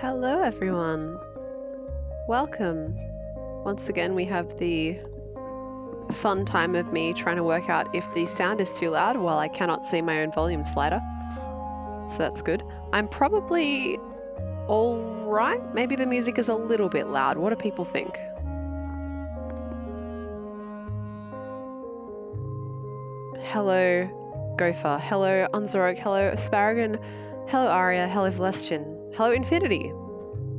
Hello everyone, welcome. Once again we have the fun time of me trying to work out if the sound is too loud while I cannot see my own volume slider. So that's good. I'm probably alright. Maybe the music is a little bit loud. What do people think? Hello Gopher, hello Unzorog, hello Asparagon, hello Aria, hello Vlestian, hello Infinity.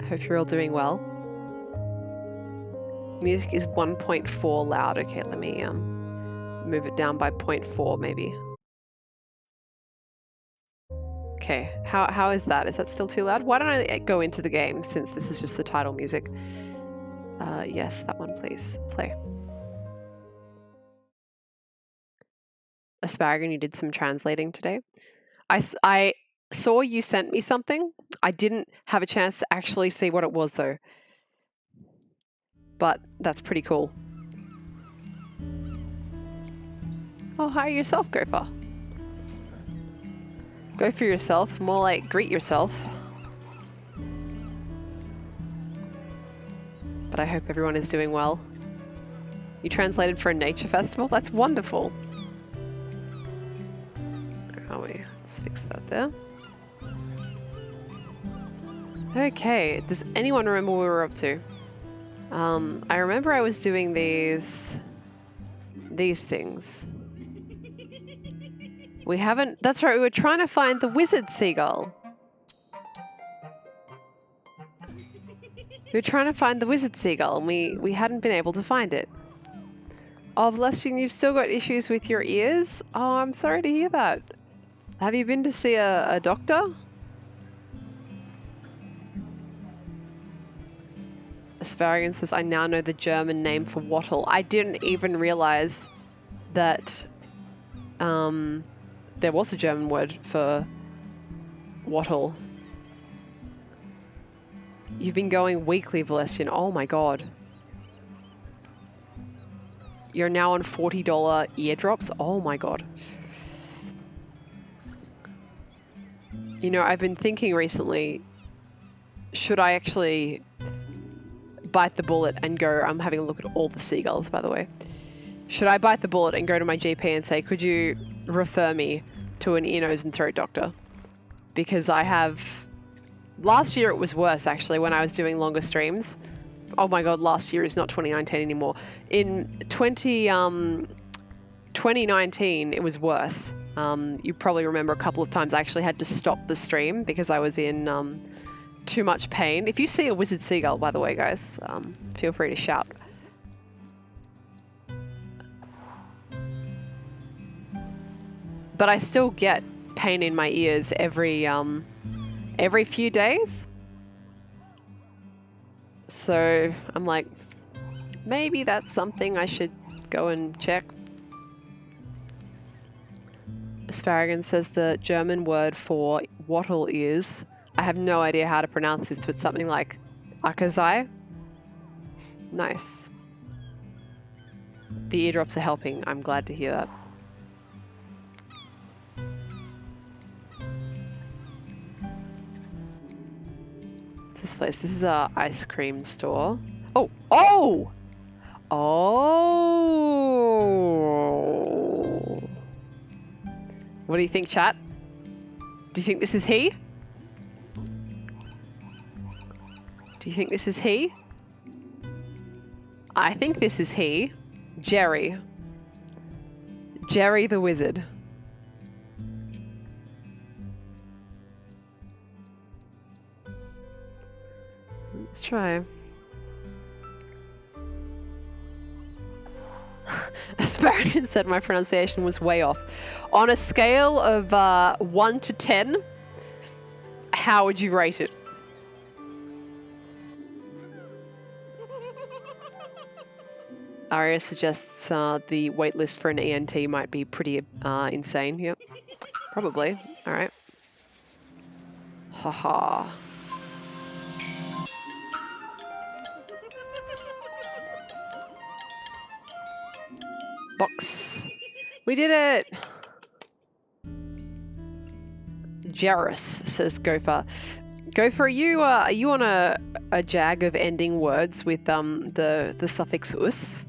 I hope you're all doing well. Music is 1.4 loud. Okay, let me move it down by 0.4 maybe. Okay, how is that? Is that still too loud? Why don't I go into the game since this is just the title music? Yes, that one please. Play. Asparagon, you did some translating today. I saw you sent me something. I didn't have a chance to actually see what it was though. But that's pretty cool. Oh, hire yourself, Gopher. Go for yourself, more like greet yourself. But I hope everyone is doing well. You translated for a nature festival? That's wonderful. Where are we? Let's fix that there. Okay, does anyone remember what we were up to? I remember I was doing these things. We haven't, that's right, we were trying to find the wizard seagull. We were trying to find the wizard seagull and we hadn't been able to find it. Oh, Vlestian, you've still got issues with your ears? Oh, I'm sorry to hear that. Have you been to see a doctor? Asparagon says, I now know the German name for wattle. I didn't even realize that there was a German word for wattle. You've been going weekly, Vlestian. Oh my god. You're now on $40 eardrops? Oh my god. You know, I've been thinking recently, should I actually bite the bullet and go, I'm having a look at all the seagulls, by the way. Should I bite the bullet and go to my GP and say, could you refer me to an ear, nose and throat doctor? Because I have... Last year it was worse, actually, when I was doing longer streams. Oh my god, last year is not 2019 anymore. In 2019, it was worse. You probably remember a couple of times I actually had to stop the stream because I was in too much pain. If you see a wizard seagull, by the way, guys, feel free to shout. But I still get pain in my ears every few days. So I'm like, maybe that's something I should go and check. Asparagon says the German word for wattle is, I have no idea how to pronounce this, but it's something like Akazai. Nice. The eardrops are helping. I'm glad to hear that. What's this place? This is a ice cream store. Oh! Oh! Oh! What do you think, chat? Do you think this is he? Do you think this is he? I think this is he. Jerry. Jerry the wizard. Let's try. Asparagon said my pronunciation was way off. On a scale of 1 to 10, how would you rate it? Aria suggests the waitlist for an ENT might be pretty insane. Yep, probably. All right. Haha. Box. We did it. Jarus, says Gopher. Gopher, are you on a jag of ending words with the suffix us?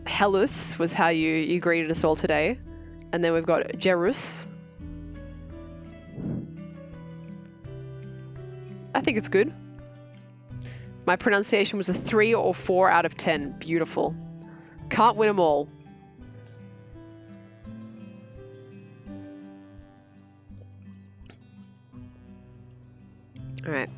Hellus was how you greeted us all today. And then we've got Jerus. I think it's good. My pronunciation was a 3 or 4 out of 10. Beautiful. Can't win them all. All right.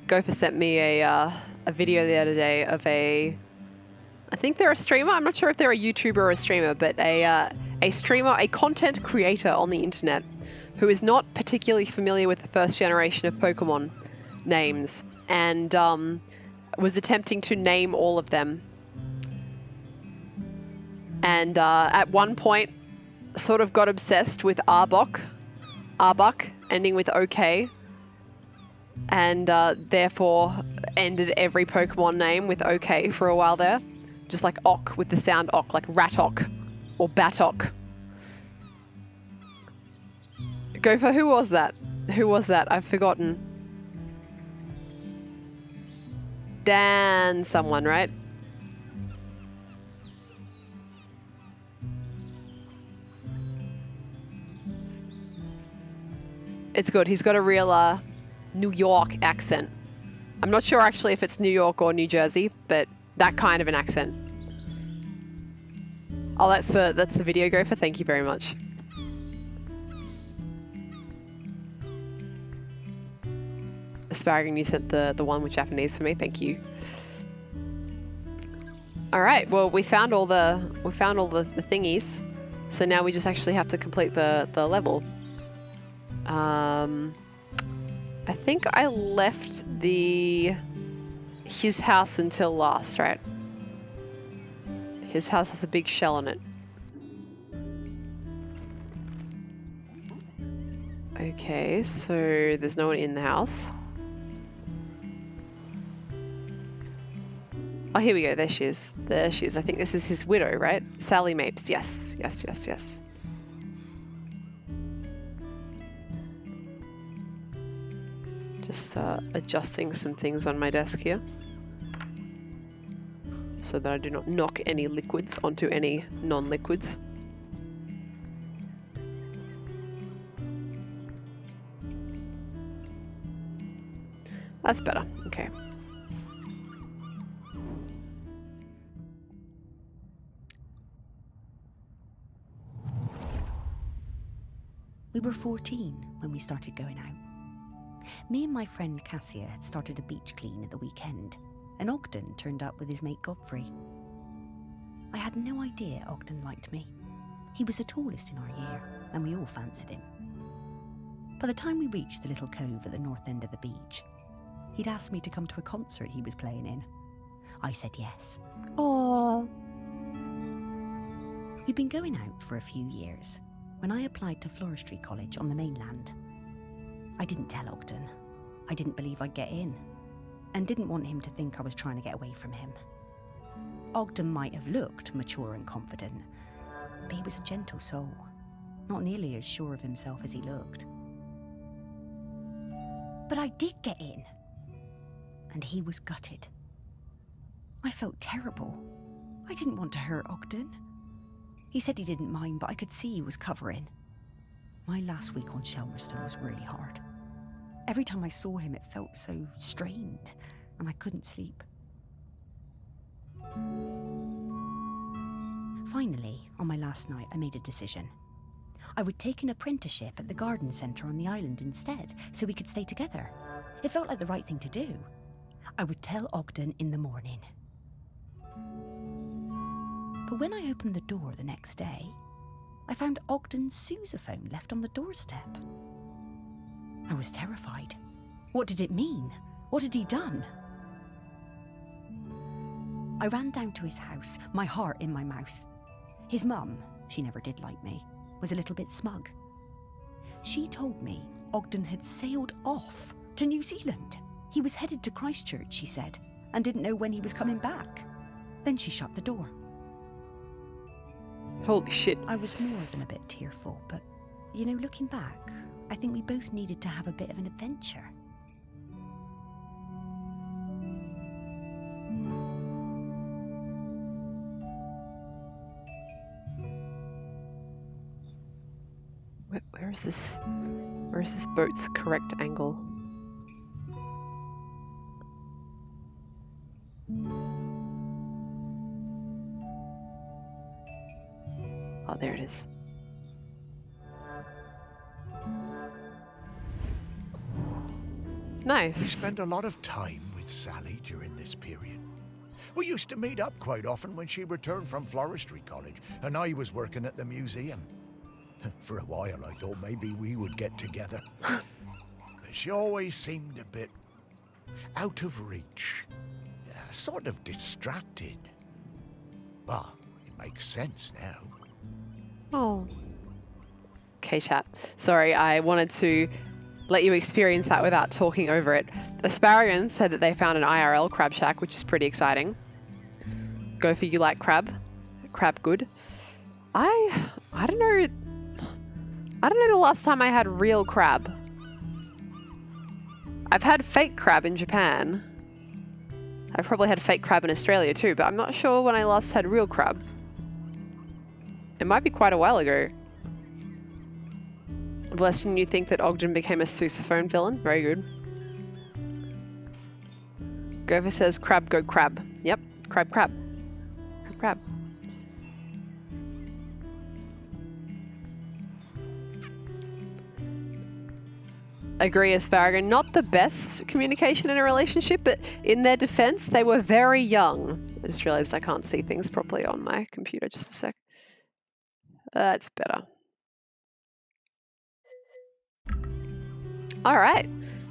Gopher sent me a video the other day of I think they're a streamer. I'm not sure if they're a YouTuber or a streamer, but a streamer, a content creator on the internet who is not particularly familiar with the first generation of Pokemon names and was attempting to name all of them. And at one point sort of got obsessed with Arbok, ending with OK, and therefore ended every Pokemon name with OK for a while there. Just like ok with the sound ok, like Ratok or Batok. Gopher, who was that? Who was that? I've forgotten. Dan someone, right? It's good. He's got a real New York accent. I'm not sure actually if it's New York or New Jersey, but that kind of an accent. Oh, that's the video, Gopher. Thank you very much. Asparagus, you sent the one with Japanese for me. Thank you. All right. Well, we found all the thingies, so now we just actually have to complete the level. I think I left his house until last, right? His house has a big shell on it. Okay, so there's no one in the house. Oh, here we go. There she is. There she is. I think this is his widow, right? Sally Mapes. Yes, yes, yes, yes. Just adjusting some things on my desk here so that I do not knock any liquids onto any non-liquids. That's better. Okay. We were 14 when we started going out. Me and my friend Cassia had started a beach clean at the weekend, and Ogden turned up with his mate Godfrey. I had no idea Ogden liked me. He was the tallest in our year, and we all fancied him. By the time we reached the little cove at the north end of the beach, he'd asked me to come to a concert he was playing in. I said yes. Aww. We'd been going out for a few years when I applied to Floristry College on the mainland. I didn't tell Ogden. I didn't believe I'd get in, and didn't want him to think I was trying to get away from him. Ogden might have looked mature and confident, but he was a gentle soul, not nearly as sure of himself as he looked. But I did get in, and he was gutted. I felt terrible. I didn't want to hurt Ogden. He said he didn't mind, but I could see he was covering. My last week on Shelmerston was really hard. Every time I saw him, it felt so strained, and I couldn't sleep. Finally, on my last night, I made a decision. I would take an apprenticeship at the garden centre on the island instead, so we could stay together. It felt like the right thing to do. I would tell Ogden in the morning. But when I opened the door the next day, I found Ogden's sousaphone left on the doorstep. I was terrified. What did it mean? What had he done? I ran down to his house, my heart in my mouth. His mum, she never did like me, was a little bit smug. She told me Ogden had sailed off to New Zealand. He was headed to Christchurch, she said, and didn't know when he was coming back. Then she shut the door. Holy shit. I was more than a bit tearful, but You know, looking back, I think we both needed to have a bit of an adventure. Where is this? Where is this boat's correct angle? Oh, there it is. Nice. We spent a lot of time with Sally during this period. We used to meet up quite often when she returned from Floristry College and I was working at the museum. For a while I thought maybe we would get together. But she always seemed a bit out of reach. Sort of distracted. Well, it makes sense now. Oh. Okay, chat. Sorry, I wanted to let you experience that without talking over it. Asparagus said that they found an IRL crab shack, which is pretty exciting. Go for you like crab. Crab good. I don't know. I don't know the last time I had real crab. I've had fake crab in Japan. I've probably had fake crab in Australia too, but I'm not sure when I last had real crab. It might be quite a while ago. Blessing, you think that Ogden became a sousaphone villain? Very good. Gopher says crab go crab. Yep, crab crab. Crab crab. Agree, Asparagus. Not the best communication in a relationship, but in their defense, they were very young. I just realized I can't see things properly on my computer. Just a sec. That's better. All right.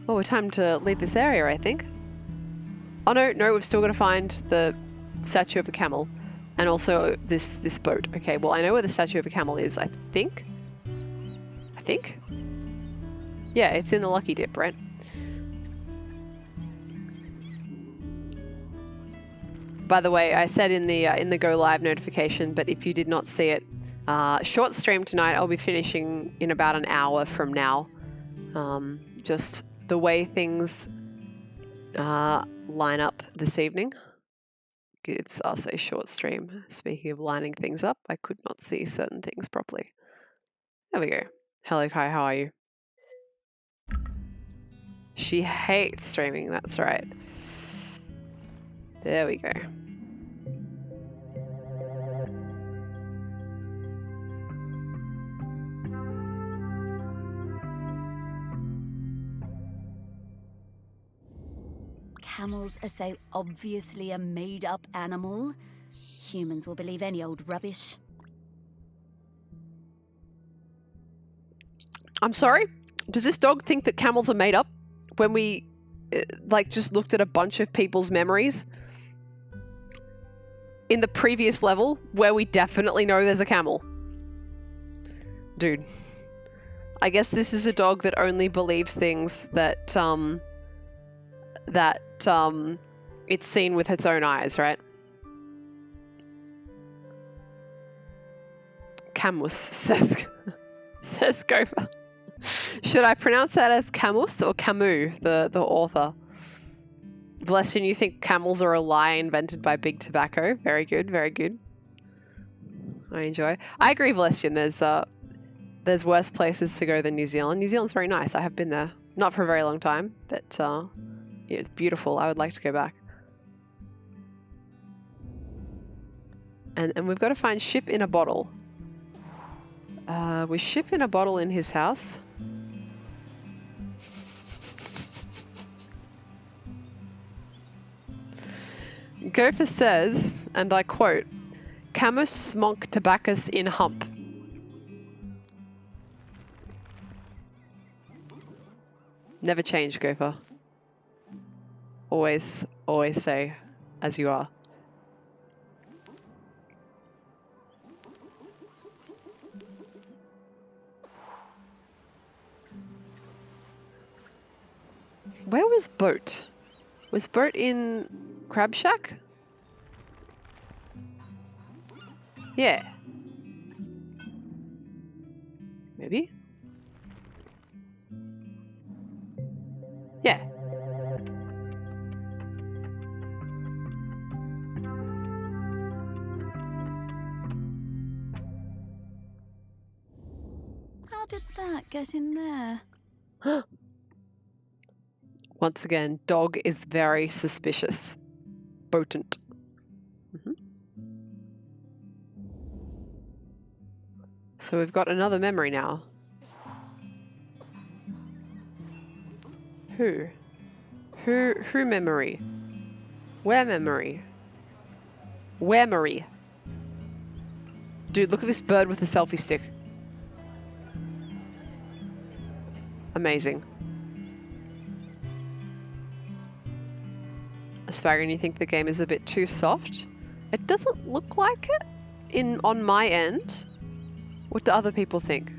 Well, we're time to leave this area, I think. Oh, no, we've still got to find the statue of a camel and also this boat. Okay, well, I know where the statue of a camel is, I think. Yeah, it's in the Lucky Dip, right? By the way, I said in the Go Live notification, but if you did not see it, short stream tonight. I'll be finishing in about an hour from now. Just the way things line up this evening gives us a short stream. Speaking of lining things up, I could not see certain things properly. There we go. Hello, Kai, how are you? She hates streaming, that's right. There we go. Camels are so obviously a made-up animal. Humans will believe any old rubbish. I'm sorry? Does this dog think that camels are made up? When we, just looked at a bunch of people's memories in the previous level where we definitely know there's a camel. Dude. I guess this is a dog that only believes things that it's seen with its own eyes, right? Camus says Gopher. Should I pronounce that as Camus or Camus, the author? Bleston, you think camels are a lie invented by Big Tobacco? Very good, very good. I enjoy. I agree, Bleston. There's worse places to go than New Zealand. New Zealand's very nice. I have been there. Not for a very long time, but yeah, it's beautiful. I would like to go back. And we've got to find Ship in a Bottle. Was Ship in a Bottle in his house? Gopher says, and I quote, Camus smonk tobaccus in hump. Never change, Gopher. Always stay as you are. Where was Boat? Was Boat in Crab Shack? Yeah. Maybe? Yeah. How did that get in there? Once again, dog is very suspicious. Potent. So we've got another memory now. Who? Who memory? Where memory? Where Marie? Dude, look at this bird with a selfie stick. Amazing. Asparagon, you think the game is a bit too soft? It doesn't look like it on my end. What do other people think?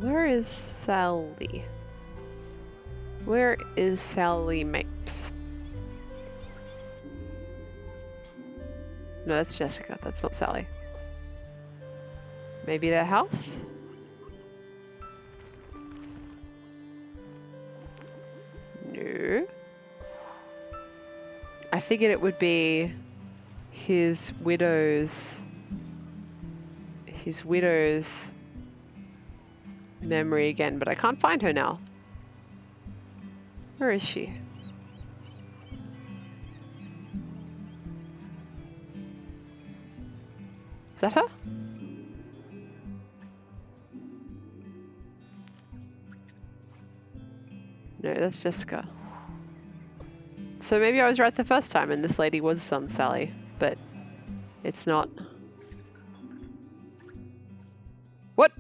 Where is Sally? Where is Sally Mapes? No, that's Jessica. That's not Sally. Maybe their house? No. I figured it would be his widow's memory again, but I can't find her now. Where is she? Is that her? No, that's Jessica. So maybe I was right the first time and this lady was some Sally, but it's not. What?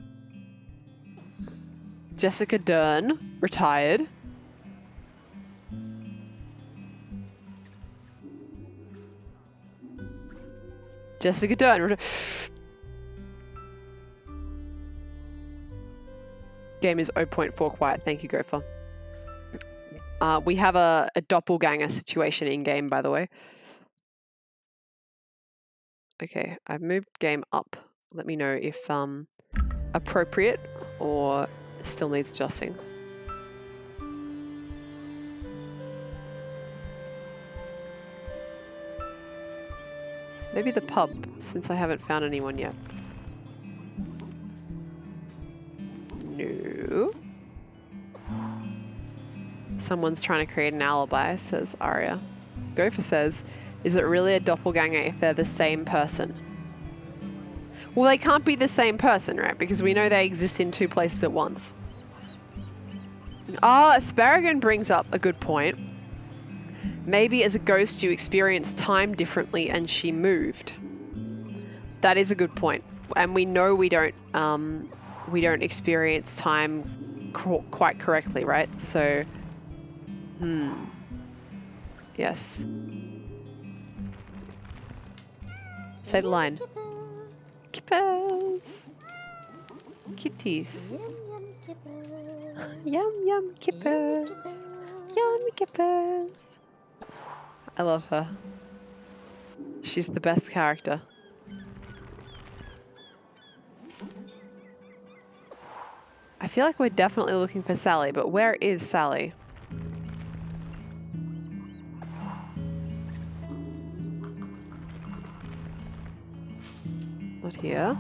Jessica Dern, retired. Jessica Dern. Game is 0.4 quiet. Thank you, Gopher. We have a doppelganger situation in game, by the way. Okay, I've moved game up. Let me know if appropriate or still needs adjusting. Maybe the pub, since I haven't found anyone yet. No. Someone's trying to create an alibi, says Arya. Gopher says, is it really a doppelganger if they're the same person? Well, they can't be the same person, right? Because we know they exist in two places at once. Asparagon brings up a good point. Maybe as a ghost you experience time differently and she moved. That is a good point. And we know we don't experience time quite correctly, right? So, yes. Say the line. Kippers. Kitties. Yum yum kippers. Yum kippers. I love her. She's the best character. I feel like we're definitely looking for Sally, but where is Sally? Not here.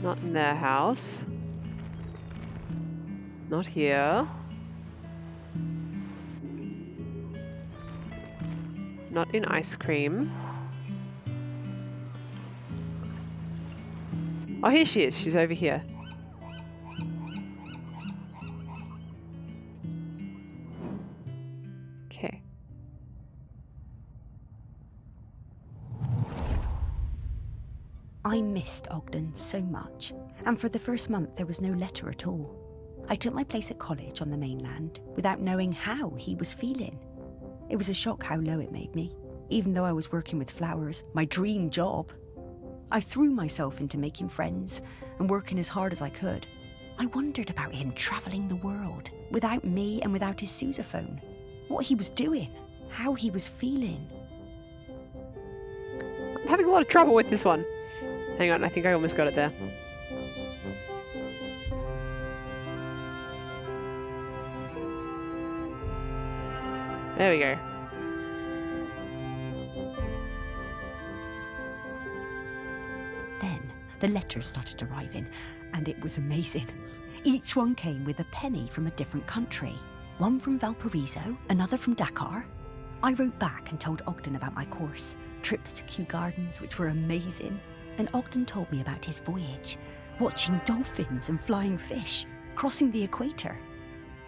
Not in their house. Not here. Not in ice cream. Oh, here she is. She's over here. Okay. I missed Ogden so much, and for the first month there was no letter at all. I took my place at college on the mainland without knowing how he was feeling. It was a shock how low it made me, even though I was working with flowers, my dream job. I threw myself into making friends and working as hard as I could. I wondered about him travelling the world, without me and without his sousaphone. What he was doing, how he was feeling. I'm having a lot of trouble with this one. Hang on, I think I almost got it there. There we go. Then the letters started arriving, and it was amazing. Each one came with a penny from a different country. One from Valparaiso, another from Dakar. I wrote back and told Ogden about my course, trips to Kew Gardens, which were amazing. And Ogden told me about his voyage, watching dolphins and flying fish, crossing the equator.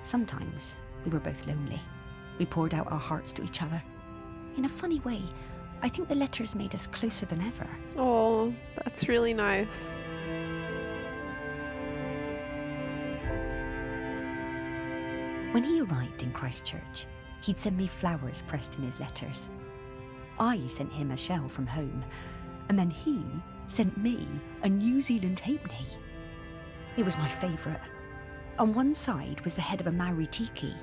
Sometimes we were both lonely. We poured out our hearts to each other. In a funny way, I think the letters made us closer than ever. Oh, that's really nice. When he arrived in Christchurch, he'd send me flowers pressed in his letters. I sent him a shell from home, and then he sent me a New Zealand halfpenny. It was my favourite. On one side was the head of a Maori tiki.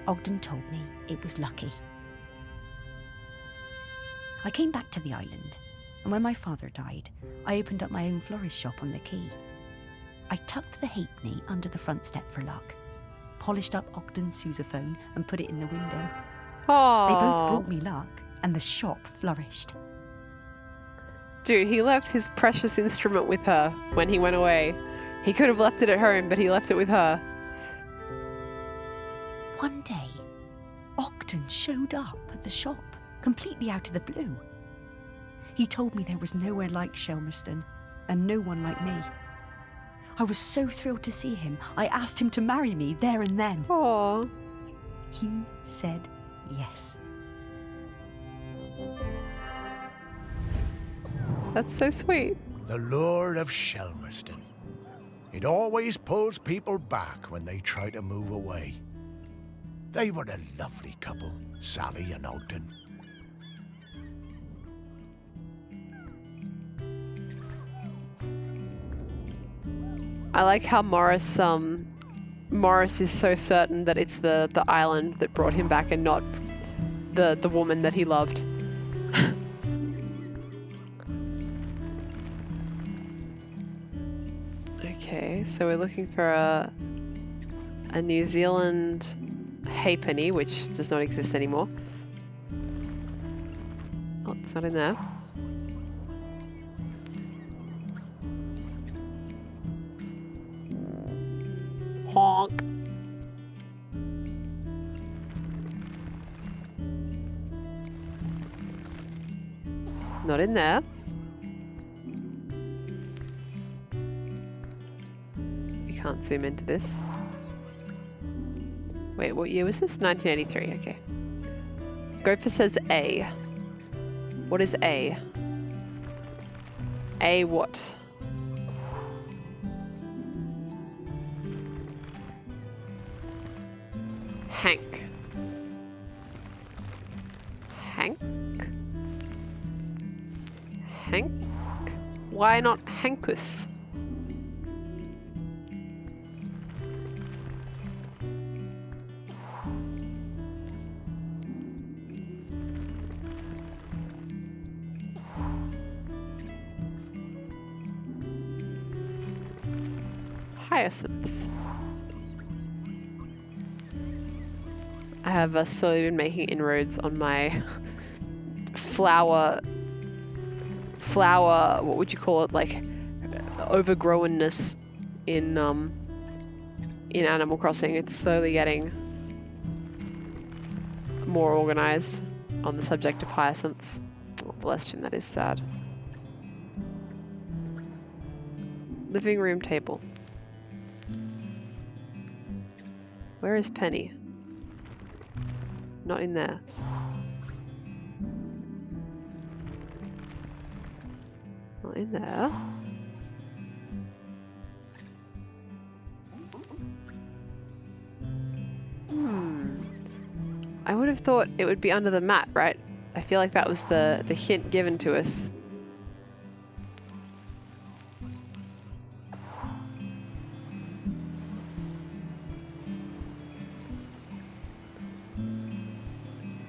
Ogden told me it was lucky. I came back to the island, and when my father died, I opened up my own florist shop on the quay. I tucked the halfpenny under the front step for luck, polished up Ogden's sousaphone and put it in the window. Oh, They both brought me luck, and the shop flourished. dude, he left his precious instrument with her when he went away. He could have left it at home, but he left it with her. One day, Ogden showed up at the shop, completely out of the blue. He told me there was nowhere like Shelmerston, and no one like me. I was so thrilled to see him, I asked him to marry me there and then. Oh, He said yes. that's so sweet. The lure of Shelmerston. It always pulls people back when they try to move away. They were a lovely couple, Sally and Ogden. I like how Morris is so certain that it's the island that brought him back and not the woman that he loved. Okay, so we're looking for a New Zealand halfpenny, which does not exist anymore. Oh, it's not in there. Honk. Not in there. You can't zoom into this. Wait, what year was this? 1983, okay. Gopher says A. What is A? A what? Hank. Hank? Hank? Why not Hankus? Hyacinths. I have slowly been making inroads on my flower, what would you call it, like overgrownness in Animal Crossing. It's slowly getting more organized on the subject of hyacinths. Oh, bless you, that is sad. Living room table. Where is Penny? Not in there. Not in there. I would have thought it would be under the mat, right? I feel like that was the hint given to us.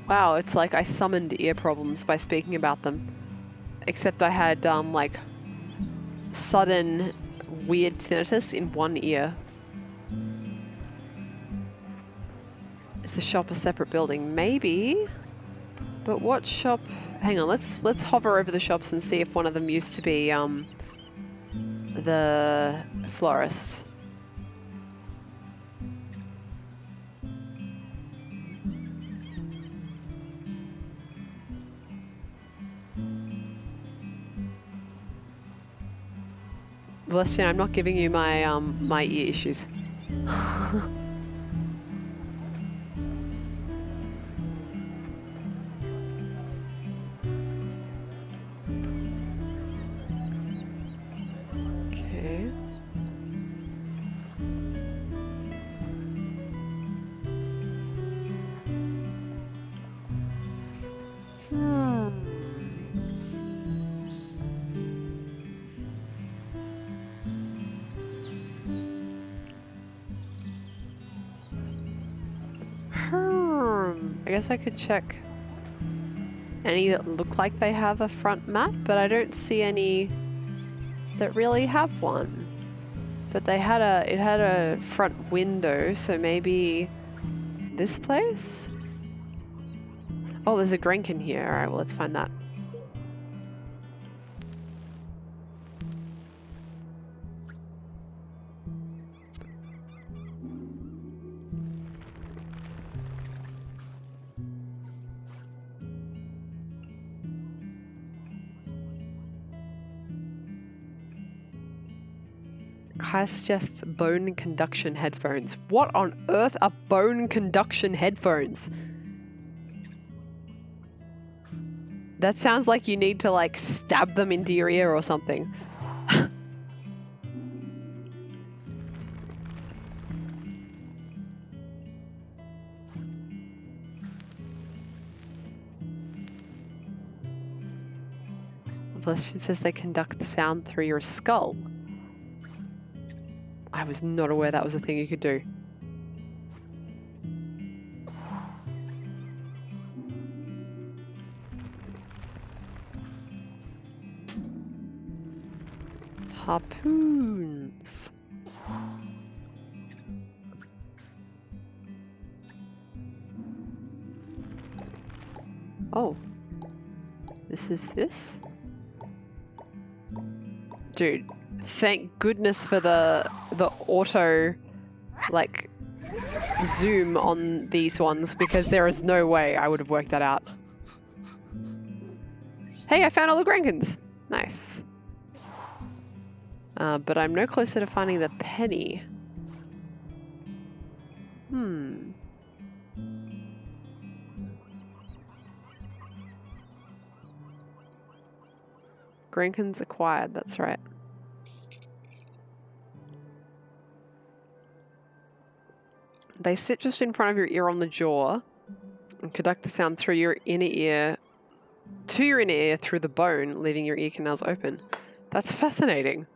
Wow, it's like I summoned ear problems by speaking about them. Except I had, like, sudden weird tinnitus in one ear. Is the shop a separate building? Maybe. But what shop? Hang on, let's hover over the shops and see if one of them used to be the florist. Celestian, I'm not giving you my my ear issues. Okay. I guess I could check any that look like they have a front map, but I don't see any that really have one. But it had a front window, so maybe this place? Oh, there's a Grenkin here. Alright, well, let's find that. Kai suggests bone conduction headphones. What on earth are bone conduction headphones? That sounds like you need to, like, stab them into your ear or something. Celestian says they conduct sound through your skull. I was not aware that was a thing you could do. Harpoons. Oh. This is this? Dude, thank goodness for the auto, like, zoom on these ones, because there is no way I would have worked that out. Hey, I found all the Grenkins! Nice. But I'm no closer to finding the penny. Grenkins acquired, that's right. They sit just in front of your ear on the jaw and conduct the sound through your inner ear, to your inner ear through the bone, leaving your ear canals open. That's fascinating.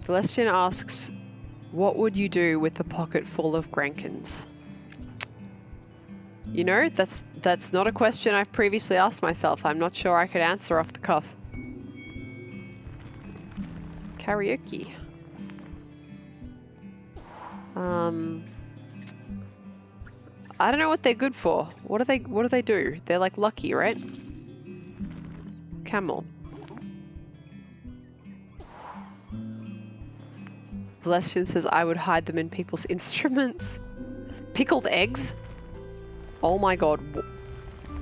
Celestian asks, what would you do with a pocket full of Grenkins? You know, that's not a question I've previously asked myself. I'm not sure I could answer off the cuff. Karaoke. I don't know what they're good for. What do they do? They're like lucky, right? Camel. Celestian says I would hide them in people's instruments. Pickled eggs? Oh my god.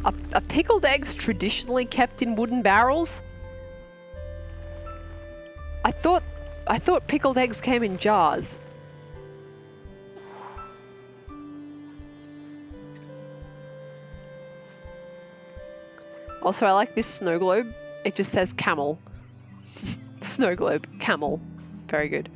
Are pickled eggs traditionally kept in wooden barrels? I thought pickled eggs came in jars. Also, I like this snow globe. It just says camel. Snow globe, camel. Very good.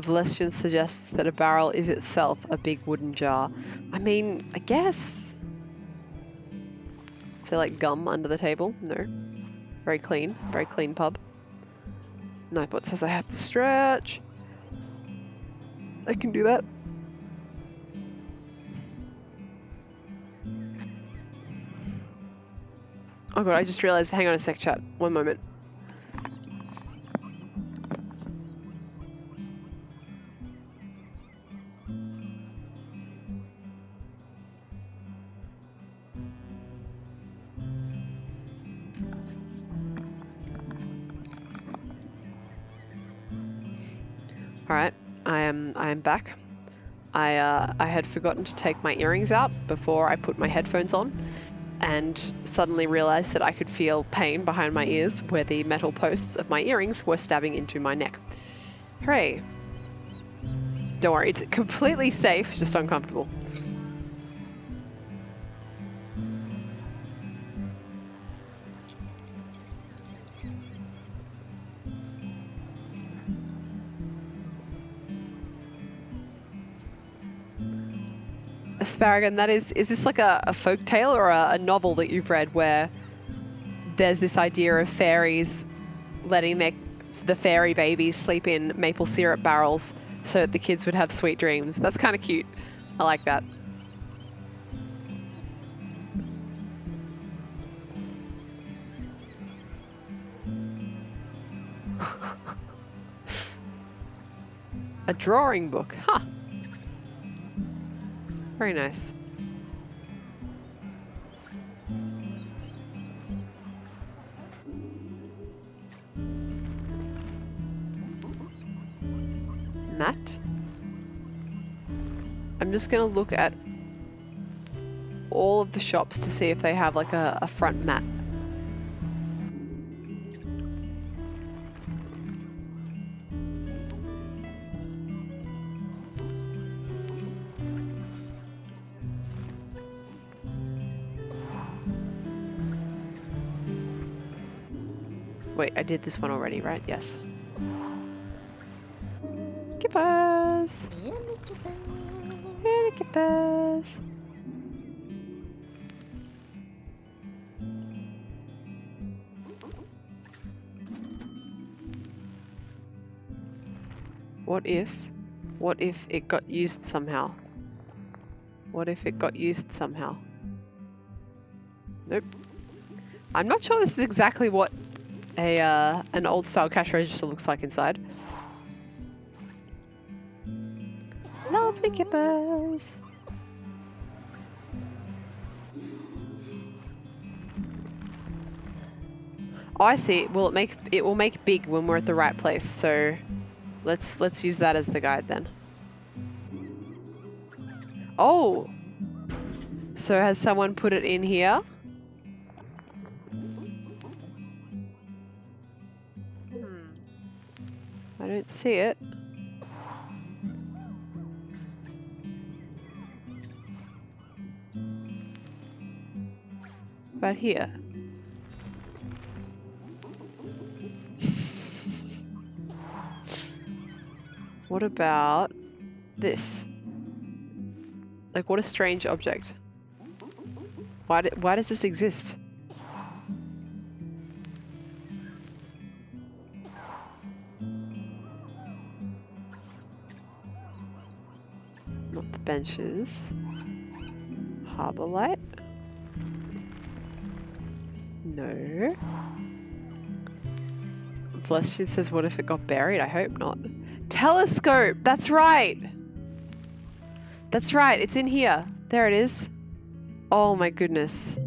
Celestian suggests that a barrel is itself a big wooden jar. I mean, I guess. Is there like gum under the table? No. Very clean pub. Nightbot says I have to stretch. I can do that. Oh god, I just realized, hang on a sec, chat. One moment. Alright, I am back. I had forgotten to take my earrings out before I put my headphones on, and suddenly realized that I could feel pain behind my ears where the metal posts of my earrings were stabbing into my neck. Hooray. Don't worry, it's completely safe, just uncomfortable. Asparagus, that is this like a folk tale or a novel that you've read where there's this idea of fairies letting the fairy babies sleep in maple syrup barrels so that the kids would have sweet dreams? That's kind of cute. I like that. A drawing book, huh? Very nice. Mat? I'm just gonna look at all of the shops to see if they have like a front mat. Wait, I did this one already, right? Yes. Kippers! Kippers! What if it got used somehow? What if it got used somehow? Nope. I'm not sure this is exactly what an old style cash register looks like inside. Lovely kippers. Oh, I see. It will make big when we're at the right place. So let's use that as the guide then. Oh. So has someone put it in here? I don't see it. But here. What about this? Like, what a strange object. Why does this exist? Not the benches. Harbor light? No. Celestian says, what if it got buried? I hope not. Telescope! That's right! That's right, it's in here. There it is. Oh my goodness.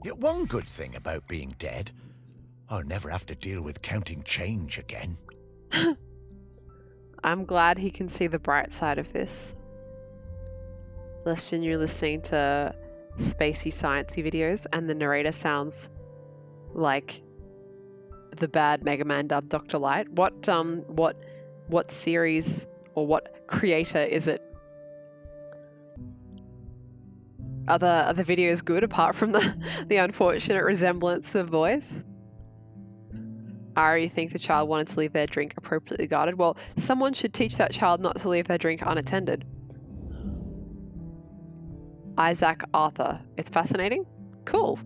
Yeah, one good thing about being dead, I'll never have to deal with counting change again. I'm glad he can see the bright side of this. Celestian, you're listening to spacey, sciencey videos, and the narrator sounds like the bad Mega Man dub Dr. Light. What series or what creator is it? Are the videos good apart from the unfortunate resemblance of voice? You think the child wanted to leave their drink appropriately guarded? Well, someone should teach that child not to leave their drink unattended. Isaac Arthur. It's fascinating. Cool.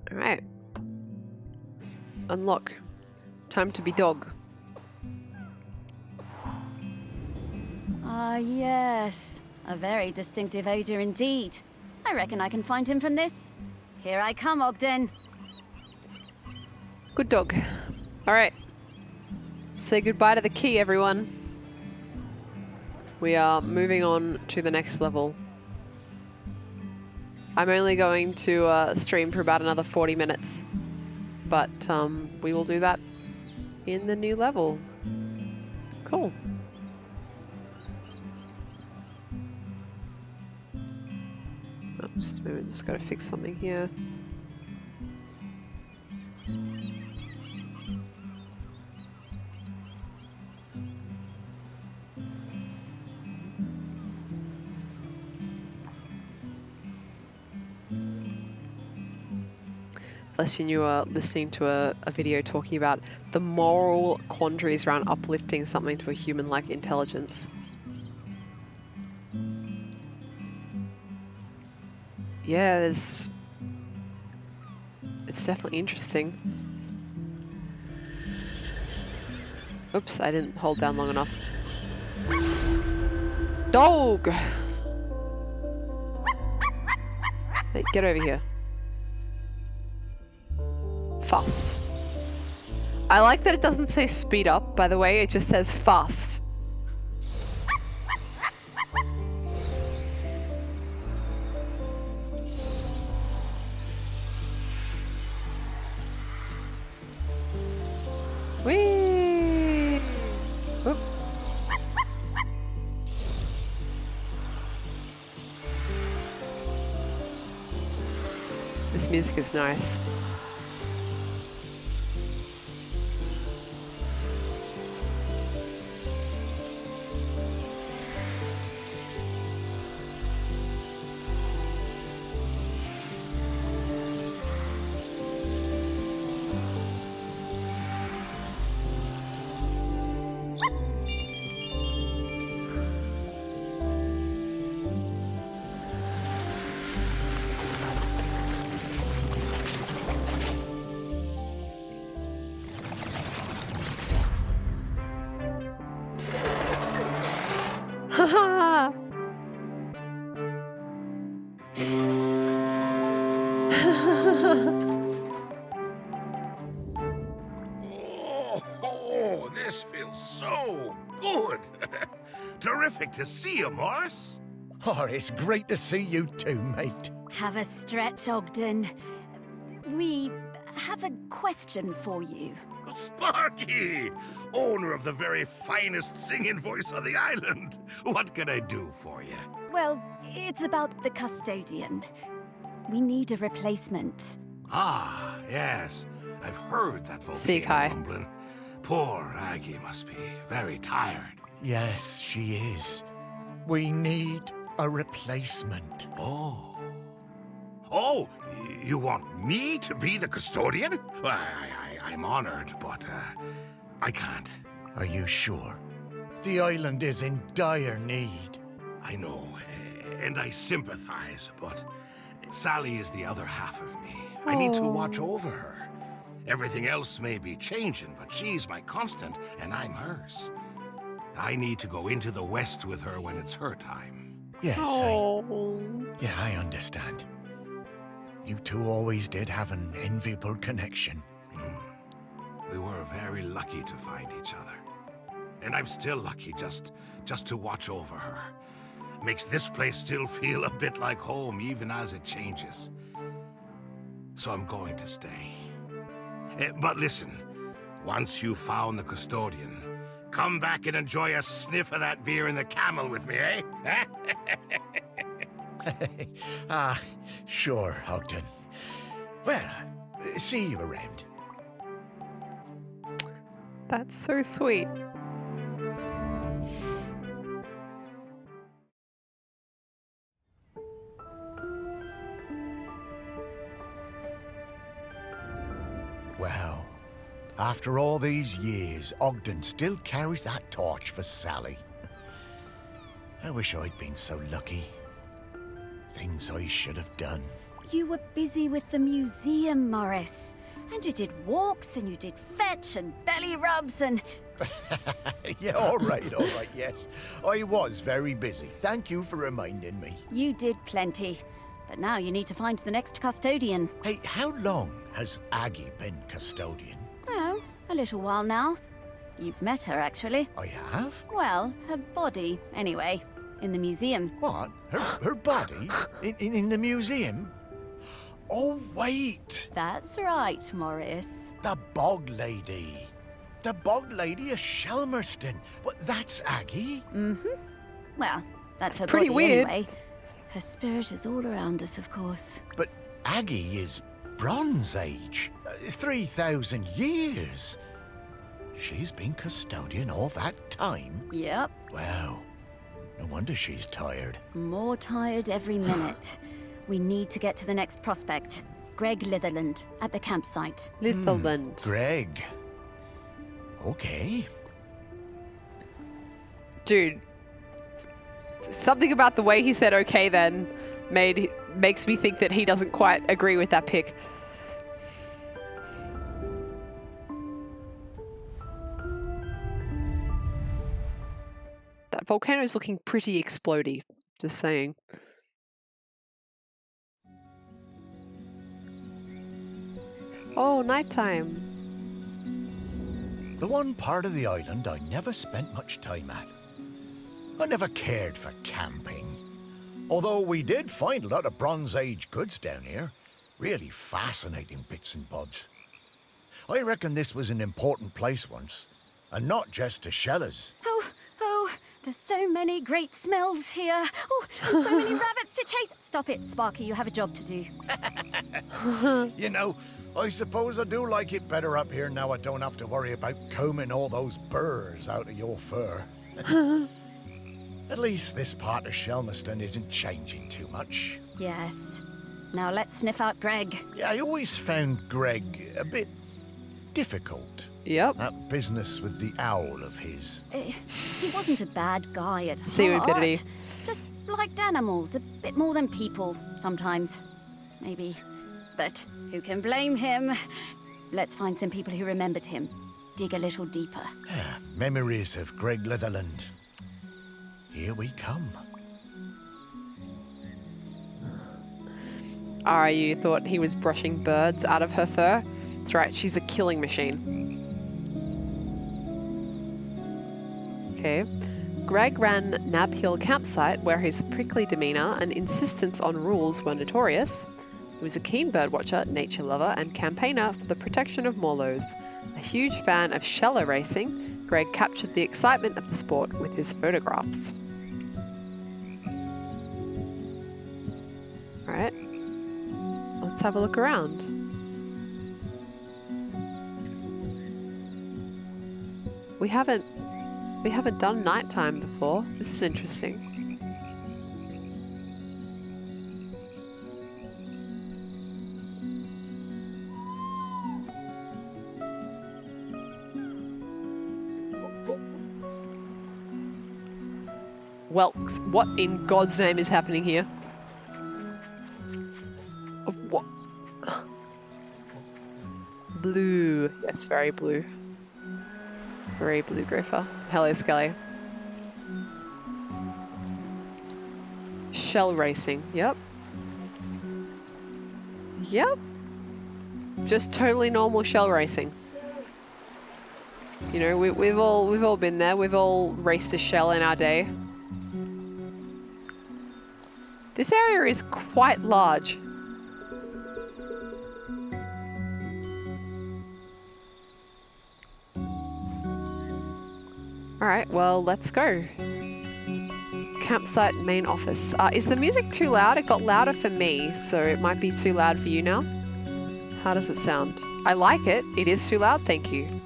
All right. Unlock. Time to be dog. Ah, yes. A very distinctive odor indeed. I reckon I can find him from this. Here I come, Ogden. Good dog. All right. Say goodbye to the key, everyone. We are moving on to the next level. I'm only going to stream for about another 40 minutes, but we will do that in the new level. Cool. Just got to fix something here. Bless you were listening to a video talking about the moral quandaries around uplifting something to a human-like intelligence. Yeah, it's definitely interesting. Oops, I didn't hold down long enough. Dog! Hey, get over here. Fuss. I like that it doesn't say speed up, by the way, it just says fast. Whee! Oop. This music is nice. Haha! Oh, this feels so good. Terrific to see you, Morris. Oh, it's great to see you too, mate. Have a stretch, Ogden. We have a question for you. Sparky, owner of the very finest singing voice on the island. What can I do for you? Well, it's about the custodian. We need a replacement. Ah, yes. I've heard that Seek volcano high. rumbling. Poor Aggie must be very tired. Yes, she is. We need a replacement. Oh. Oh, you want me to be the custodian? Well, I'm honored, but I can't. Are you sure? The island is in dire need. I know, and I sympathize, but Sally is the other half of me. I need to watch over her. Everything else may be changing, but she's my constant, and I'm hers. I need to go into the West with her when it's her time. Yes, I understand. You two always did have an enviable connection. We were very lucky to find each other. And I'm still lucky just to watch over her. Makes this place still feel a bit like home, even as it changes. So I'm going to stay. But listen, once you've found the custodian, come back and enjoy a sniff of that beer in the Camel with me, eh? Sure, Ogden. Well, see you around. That's so sweet. Well, after all these years, Ogden still carries that torch for Sally. I wish I'd been so lucky. Things I should have done. You were busy with the museum, Morris. And you did walks, and you did fetch, and belly rubs, and... Yeah, all right, yes. I was very busy. Thank you for reminding me. You did plenty. But now you need to find the next custodian. Hey, how long has Aggie been custodian? Oh, a little while now. You've met her, actually. I have? Well, her body, anyway. In the museum. What? Her body? In the museum? Oh, wait! That's right, Morris. The Bog Lady. The Bog Lady of Shelmerston. But that's Aggie? Mm-hmm. Well, that's her pretty body weird. anyway. Her spirit is all around us, of course. But Aggie is Bronze Age. 3,000 years. She's been custodian all that time? Yep. Wow. No wonder she's tired. More tired every minute. We need to get to the next prospect. Greg Litherland, at the campsite. Litherland. Greg. Okay. Dude. Something about the way he said okay then makes me think that he doesn't quite agree with that pick. That volcano's looking pretty explodey, just saying. Oh, nighttime. The one part of the island I never spent much time at. I never cared for camping. Although we did find a lot of Bronze Age goods down here. Really fascinating bits and bobs. I reckon this was an important place once. And not just to shellers. Oh, there's so many great smells here. Oh, and so many rabbits to chase. Stop it, Sparky, you have a job to do. You know, I suppose I do like it better up here now I don't have to worry about combing all those burrs out of your fur. At least this part of Shelmerston isn't changing too much. Yes. Now let's sniff out Greg. Yeah, I always found Greg a bit difficult. Yep. That business with the owl of his. He wasn't a bad guy at See you, heart. Infinity. Just liked animals a bit more than people, sometimes. Maybe. But who can blame him? Let's find some people who remembered him. Dig a little deeper. Memories of Greg Litherland. Here we come. You thought he was brushing birds out of her fur? That's right, she's a killing machine. Okay. Greg ran Nab Hill campsite where his prickly demeanour and insistence on rules were notorious. He was a keen birdwatcher, nature lover, and campaigner for the protection of Morlos. A huge fan of sheller racing, Greg captured the excitement of the sport with his photographs. Alright. Let's have a look around. We haven't done nighttime before. This is interesting. Well, what in God's name is happening here? What? Blue. Yes, very blue. Very blue griffer. Hello, Skelly. Shell racing. Yep. Yep. Just totally normal shell racing. You know, we've all been there. We've all raced a shell in our day. This area is quite large. Alright, well, let's go. Campsite main office. Is the music too loud? It got louder for me, so it might be too loud for you now. How does it sound? I like it. It is too loud, thank you.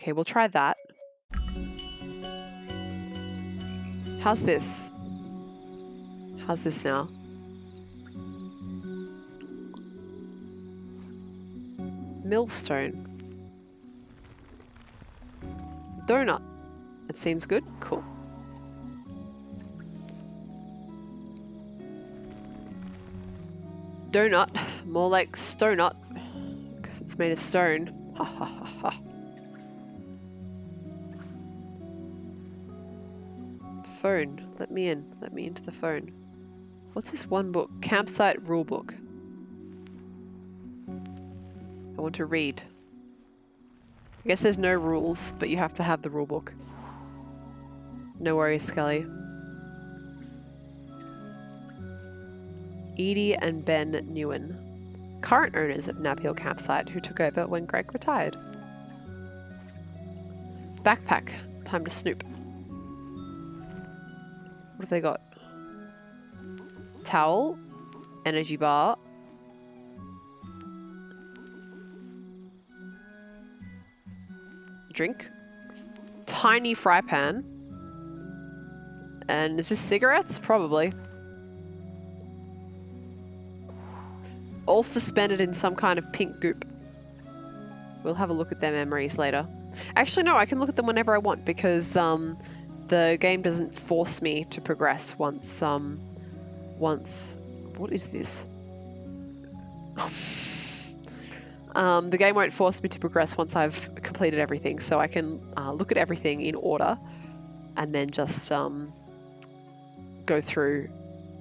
Okay, we'll try that. How's this? How's this now? Millstone. Donut. It seems good. Cool. Donut. More like stonut. Because it's made of stone. Ha ha ha ha. Phone. Let me in. Let me into the phone. What's this one book? Campsite rulebook. I want to read. I guess there's no rules, but you have to have the rulebook. No worries, Scully. Edie and Ben Newen, current owners of Nab Hill Campsite, who took over when Greg retired. Backpack. Time to snoop. What have they got? Towel. Energy bar. Drink. Tiny fry pan. And is this cigarettes? Probably. All suspended in some kind of pink goop. We'll have a look at their memories later. Actually, no, I can look at them whenever I want because the game doesn't force me to progress once. What is this? The game won't force me to progress once I've completed everything, so I can look at everything in order and then just go through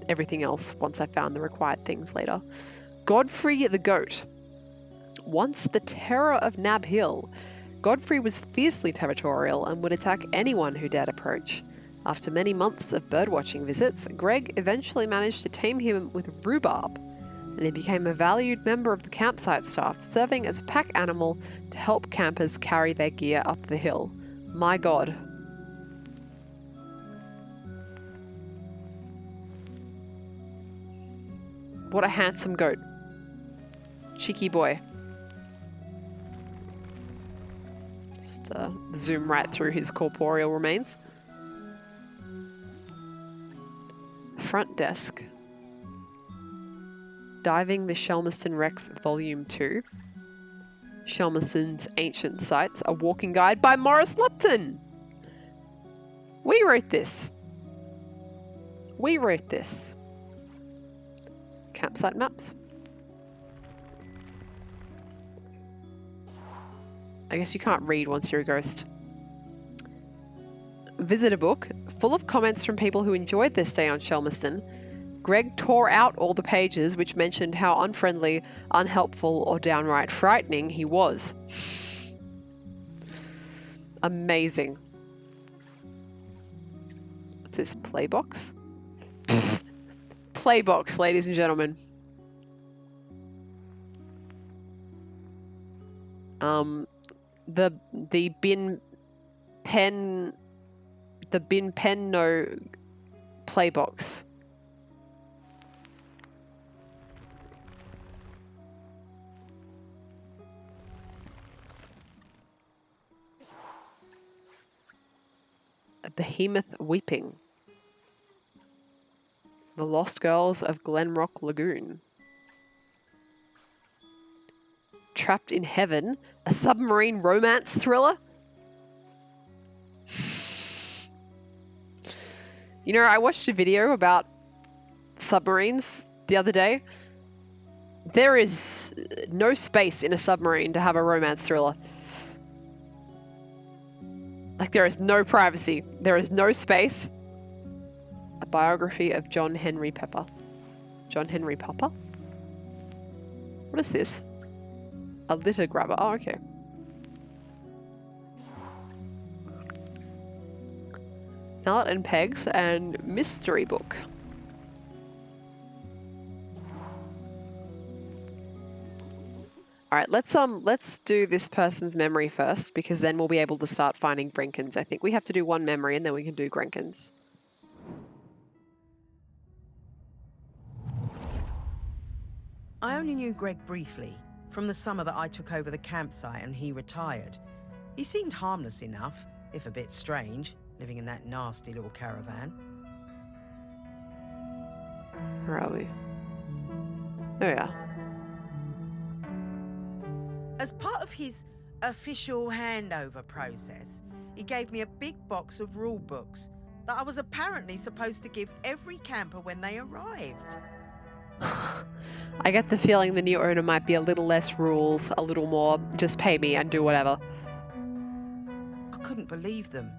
everything else once I've found the required things later. Godfrey the Goat. Once the terror of Nab Hill, Godfrey was fiercely territorial and would attack anyone who dared approach. After many months of birdwatching visits, Greg eventually managed to tame him with rhubarb, and he became a valued member of the campsite staff, serving as a pack animal to help campers carry their gear up the hill. My God. What a handsome goat. Cheeky boy. Just zoom right through his corporeal remains. Front desk. Diving the Shelmerston Wrecks Volume 2. Shelmerston's Ancient Sites, a walking guide by Maurice Lupton. We wrote this. We wrote this. Campsite maps. I guess you can't read once you're a ghost. Visitor book, full of comments from people who enjoyed their stay on Shelmerston. Greg tore out all the pages which mentioned how unfriendly, unhelpful, or downright frightening he was. Amazing. What's this? Playbox? Playbox, ladies and gentlemen. The bin pen no playbox. A behemoth weeping. The Lost Girls of Glenrock Lagoon. Trapped in Heaven, a submarine romance thriller? You know, I watched a video about submarines the other day. There is no space in a submarine to have a romance thriller. Like, there is no privacy. There is no space. A biography of John Henry Pepper. John Henry Popper? What is this? A litter grabber. Oh, okay. Mallet and pegs and mystery book. All right, let's do this person's memory first, because then we'll be able to start finding Brenkins. I think we have to do one memory and then we can do Grenkins. I only knew Greg briefly, from the summer that I took over the campsite and he retired. He seemed harmless enough, if a bit strange, living in that nasty little caravan. Where are we? Oh yeah. As part of his official handover process, he gave me a big box of rule books that I was apparently supposed to give every camper when they arrived. I get the feeling the new owner might be a little less rules, a little more just pay me and do whatever. I couldn't believe them.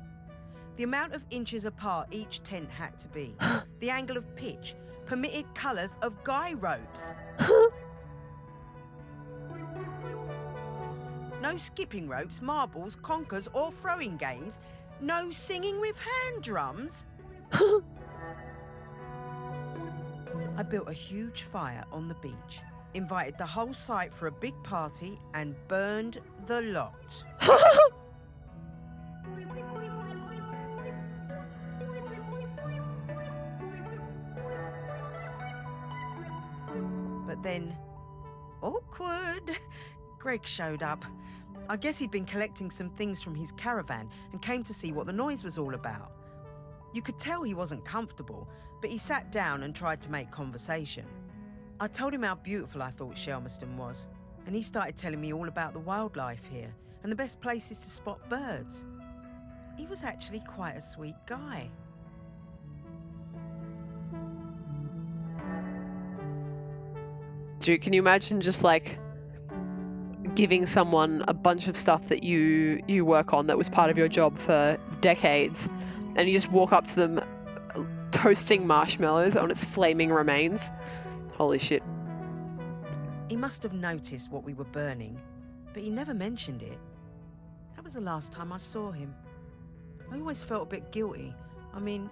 The amount of inches apart each tent had to be, the angle of pitch, permitted colours of guy ropes. No skipping ropes, marbles, conkers or throwing games. No singing with hand drums. I built a huge fire on the beach, invited the whole site for a big party and burned the lot. But then, awkward, Greg showed up. I guess he'd been collecting some things from his caravan and came to see what the noise was all about. You could tell he wasn't comfortable, but he sat down and tried to make conversation. I told him how beautiful I thought Shelmerston was, and he started telling me all about the wildlife here and the best places to spot birds. He was actually quite a sweet guy. Dude, can you imagine just like giving someone a bunch of stuff that you work on that was part of your job for decades, and you just walk up to them toasting marshmallows on its flaming remains? Holy shit. He must have noticed what we were burning, but he never mentioned it. That was the last time I saw him. I always felt a bit guilty. I mean,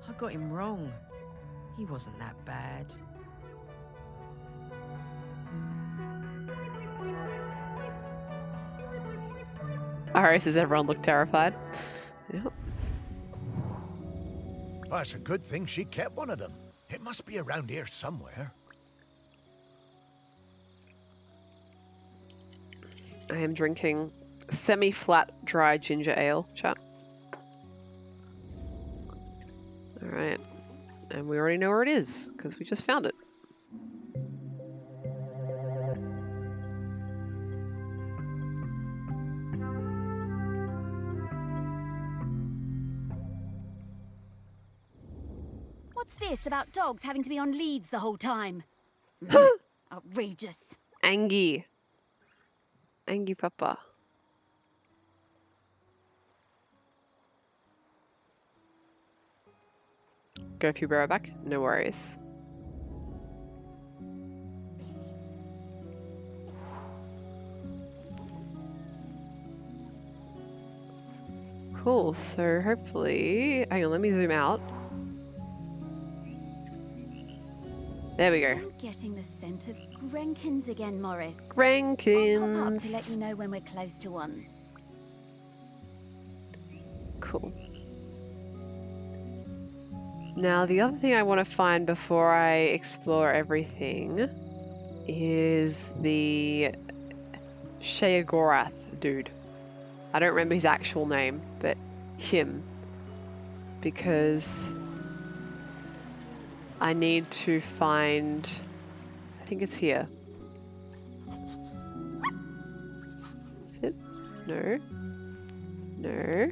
I got him wrong. He wasn't that bad. Alright, says everyone looked terrified. Yep. That's a good thing she kept one of them. It must be around here somewhere. I am drinking semi-flat dry ginger ale, chat. Alright. And we already know where it is, because we just found it. What's this about dogs having to be on leads the whole time? Outrageous. Angie. Angie Papa. Go if you bear back? No worries. Cool, so hopefully... Hang on, let me zoom out. There we go. I'm getting the scent of Grenkins again, Morris. I'll pop up to Grenkins. let you know when we're close to one. Cool. Now, the other thing I want to find before I explore everything is the Sheogorath dude. I don't remember his actual name, but him. Because I need to find... I think it's here. Is it? No. No.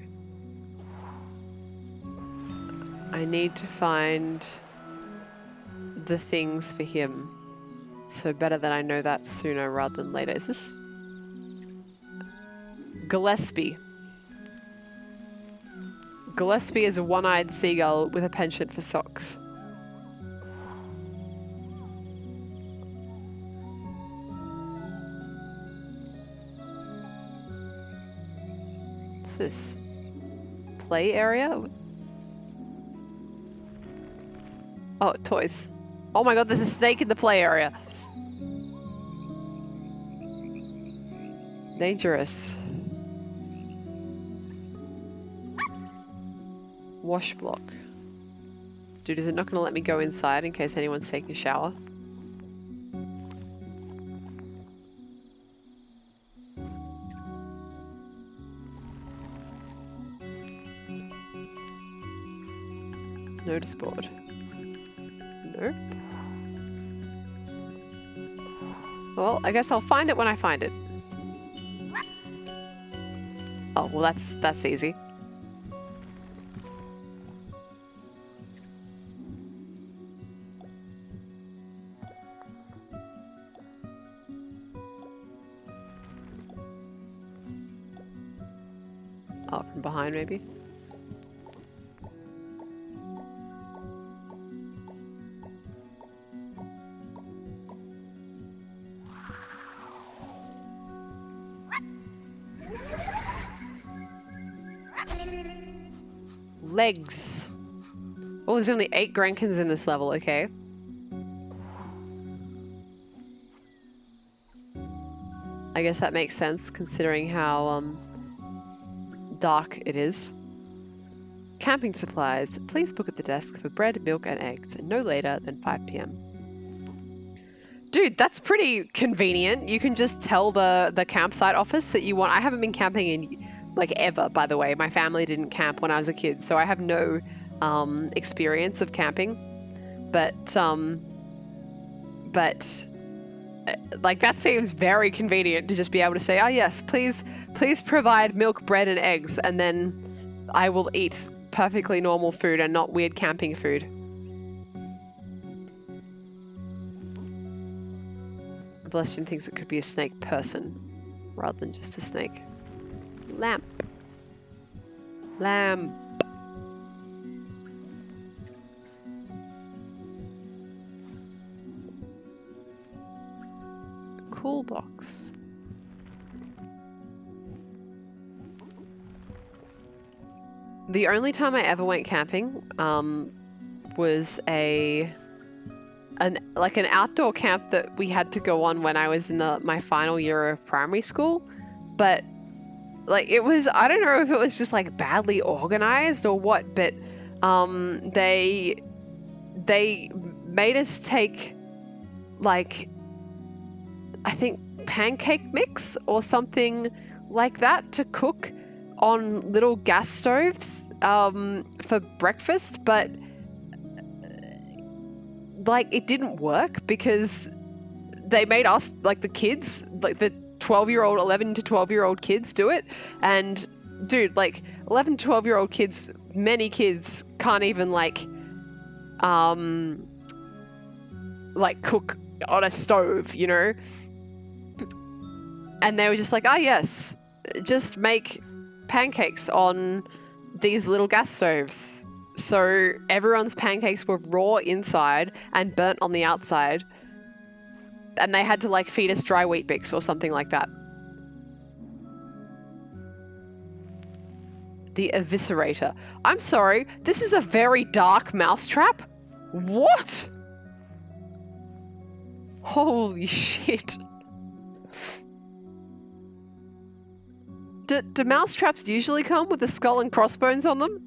I need to find the things for him. So better that I know that sooner rather than later. Is this... Gillespie. Gillespie is a one-eyed seagull with a penchant for socks. What's this? Play area? Oh, toys. Oh my god, there's a snake in the play area. Dangerous. Wash block. Dude, is it not going to let me go inside in case anyone's taking a shower? Notice board. Nope. Well, I guess I'll find it when I find it. Oh, well that's easy. Oh, from behind maybe? Legs. Oh, there's only 8 Grankins in this level, okay. I guess that makes sense considering how dark it is. Camping supplies. Please book at the desk for bread, milk, and eggs, and no later than 5 p.m. Dude, that's pretty convenient. You can just tell the campsite office that you want. I haven't been camping in like ever, by the way. My family didn't camp when I was a kid, so I have no experience of camping. But like that seems very convenient to just be able to say, oh yes, please provide milk, bread, and eggs, and then I will eat perfectly normal food and not weird camping food. Celestian thinks it could be a snake person rather than just a snake. Lamp. Lamp. Cool box. The only time I ever went camping was an outdoor camp that we had to go on when I was in my final year of primary school, but like it was, I don't know if it was just like badly organized or what, but they made us take like I think pancake mix or something like that to cook on little gas stoves for breakfast, but like it didn't work because they made us, like the kids, like the 12-year-old, 11 to 12-year-old kids do it. And dude, like 11 to 12-year-old kids, many kids can't even like cook on a stove, you know? And they were just like, oh yes, just make pancakes on these little gas stoves. So everyone's pancakes were raw inside and burnt on the outside. And they had to like feed us dry wheat bix or something like that. The Eviscerator. I'm sorry, this is a very dark mousetrap? What? Holy shit. Do mousetraps usually come with a skull and crossbones on them?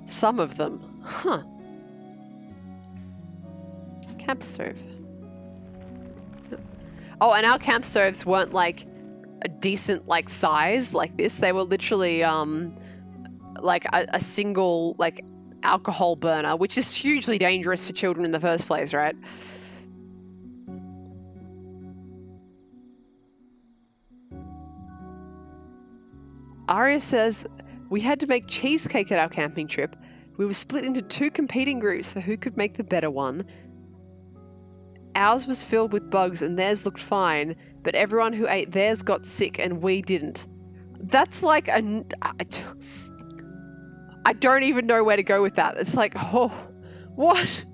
Some of them. Huh. Camp stove. Oh, and our camp stoves weren't like a decent like size like this. They were literally like a single like alcohol burner, which is hugely dangerous for children in the first place, right? Aria says, we had to make cheesecake at our camping trip. We were split into 2 competing groups for who could make the better one. Ours was filled with bugs and theirs looked fine, but everyone who ate theirs got sick and we didn't. That's like I don't even know where to go with that. It's like, oh, what?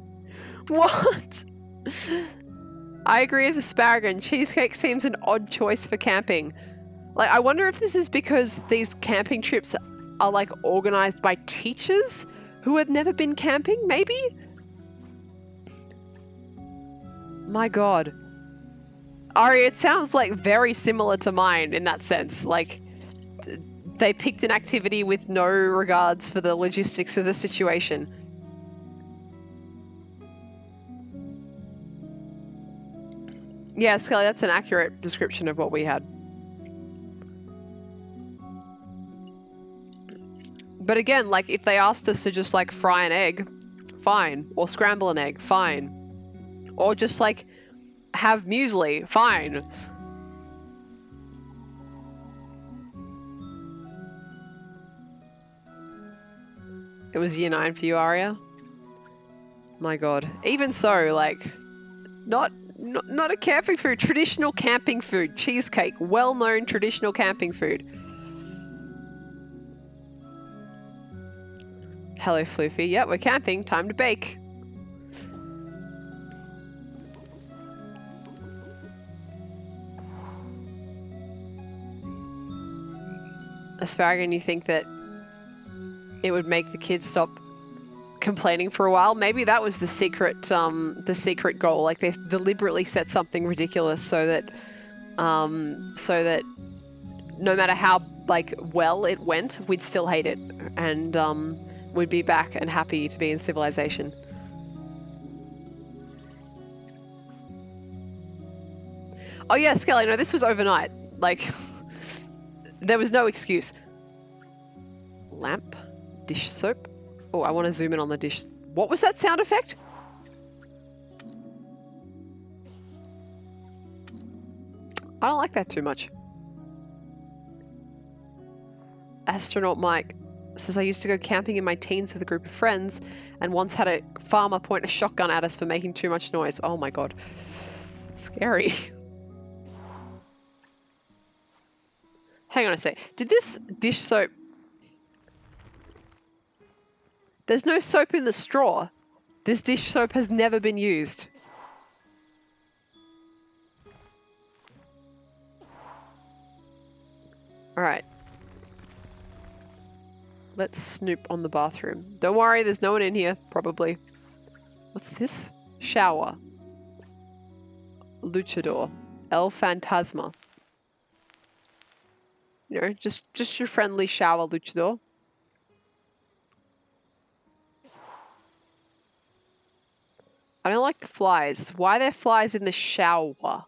What? I agree with Asparagus. Cheesecake seems an odd choice for camping. Like, I wonder if this is because these camping trips are like organized by teachers who have never been camping, maybe? My God. Ari, it sounds like very similar to mine in that sense. Like, they picked an activity with no regards for the logistics of the situation. Yeah, Skelly, that's an accurate description of what we had. But again, like, if they asked us to just, like, fry an egg, fine. Or scramble an egg, fine. Or just, like, have muesli, fine. It was year 9 for you, Aria? My god. Even so, like, not a camping food. Traditional camping food. Cheesecake. Well-known traditional camping food. Hello, Floofy. Yep, we're camping. Time to bake. Asparagus, you think that it would make the kids stop complaining for a while? Maybe that was the secret goal. Like, they deliberately set something ridiculous so that no matter how, like, well it went, we'd still hate it, and we'd be back and happy to be in civilization. Oh yeah, Skelly, no, this was overnight. Like, there was no excuse. Lamp? Dish soap? Oh, I want to zoom in on the dish. What was that sound effect? I don't like that too much. Astronaut Mike says, I used to go camping in my teens with a group of friends and once had a farmer point a shotgun at us for making too much noise. Oh my god. Scary. Hang on a sec. Did this dish soap... There's no soap in the straw. This dish soap has never been used. Alright. Let's snoop on the bathroom. Don't worry, there's no one in here, probably. What's this? Shower. Luchador. El Fantasma. You know, just your friendly shower luchador. I don't like the flies. Why are there flies in the shower?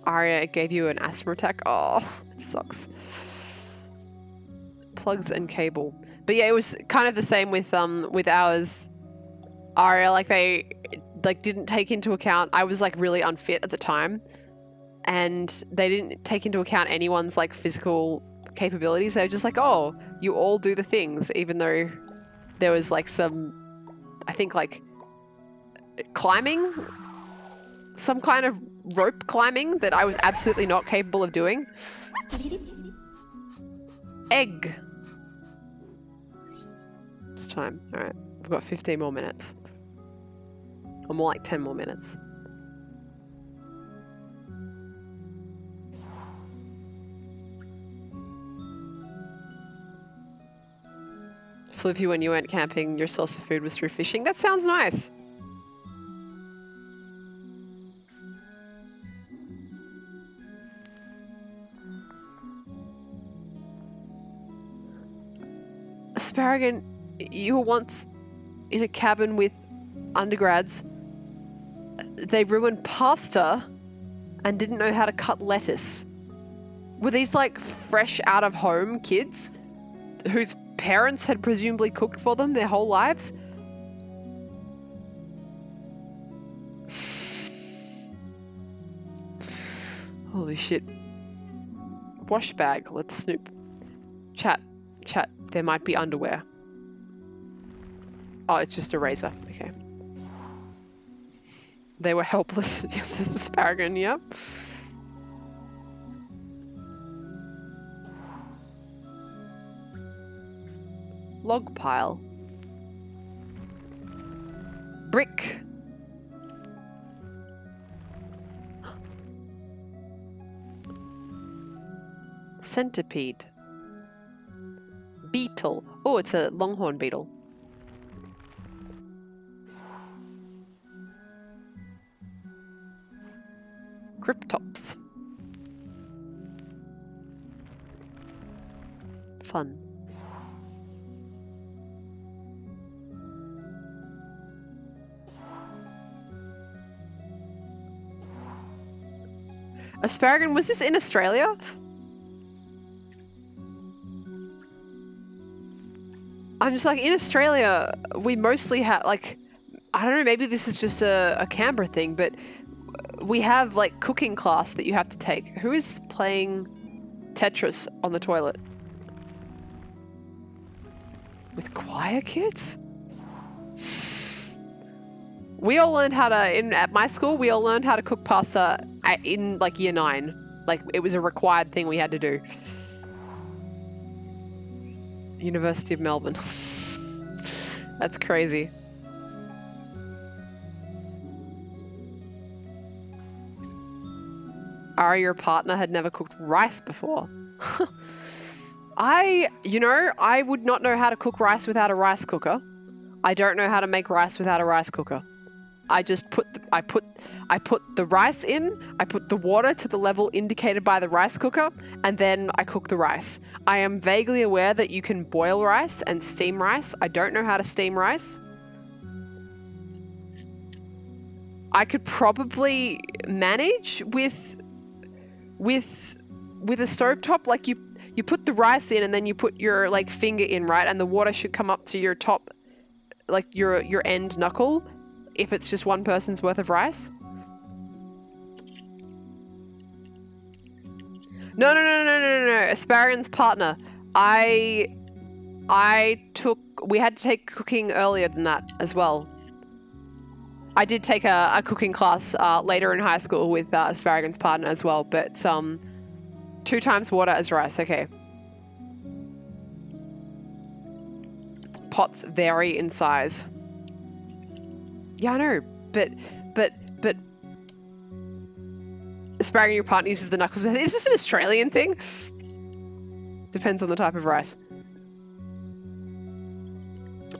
Aria, it gave you an asthma attack. Oh, it sucks. Plugs and cable. But yeah, it was kind of the same with ours. Aria, like, they didn't take into account, I was like really unfit at the time, and they didn't take into account anyone's like physical capabilities. They were just like, oh, you all do the things, even though there was like some, I think, like climbing, some kind of rope climbing that I was absolutely not capable of doing. Egg. It's time. All right, we've got 15 more minutes. Or more like 10 more minutes. Floofy, when you went camping, your source of food was through fishing. That sounds nice. Asparagus, you were once in a cabin with undergrads. They ruined pasta and didn't know how to cut lettuce. Were these like fresh out of home kids whose parents had presumably cooked for them their whole lives? Holy shit. Wash bag, let's snoop. Chat, there might be underwear. Oh, it's just a razor, okay. They were helpless. Yes, it's asparagus, yep. Log pile. Brick. Centipede. Beetle. Oh, it's a longhorn beetle. Cryptops. Fun. Asparagus, was this in Australia? I'm just like, in Australia, we mostly have, like, I don't know, maybe this is just a Canberra thing, but we have, like, cooking class that you have to take. Who is playing Tetris on the toilet? With choir kids? We all learned how to, at my school, we all learned how to cook pasta in, like, year 9. Like, it was a required thing we had to do. University of Melbourne. That's crazy. Ari, your partner had never cooked rice before. I would not know how to cook rice without a rice cooker. I don't know how to make rice without a rice cooker. I just I put the rice in, I put the water to the level indicated by the rice cooker, and then I cook the rice. I am vaguely aware that you can boil rice and steam rice. I don't know how to steam rice. I could probably manage with a stovetop. Like you put the rice in and then you put your like finger in, right? And the water should come up to your top, like your end knuckle, if it's just one person's worth of rice. No. Asparian's partner. We had to take cooking earlier than that as well. I did take a cooking class later in high school with Asparagan's partner as well, but 2 times water as rice, okay. Pots vary in size. Yeah, I know, but Asparagus, your partner uses the knuckles method. Is this an Australian thing? Depends on the type of rice.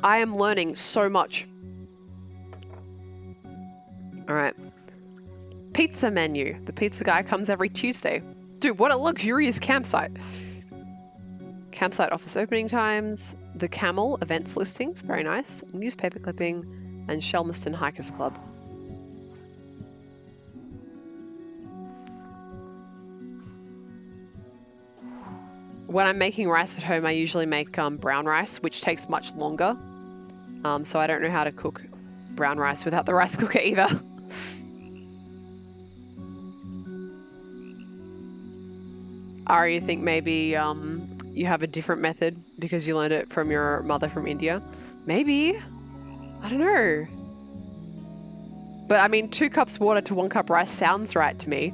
I am learning so much. All right. Pizza menu. The pizza guy comes every Tuesday. Dude, what a luxurious campsite. Campsite office opening times. The Camel events listings. Very nice. Newspaper clipping. And Shelmerston Hikers Club. When I'm making rice at home, I usually make brown rice, which takes much longer. So I don't know how to cook brown rice without the rice cooker either. Ari, you think maybe you have a different method because you learned it from your mother from India? Maybe. I don't know. But I mean, 2 cups water to 1 cup rice sounds right to me.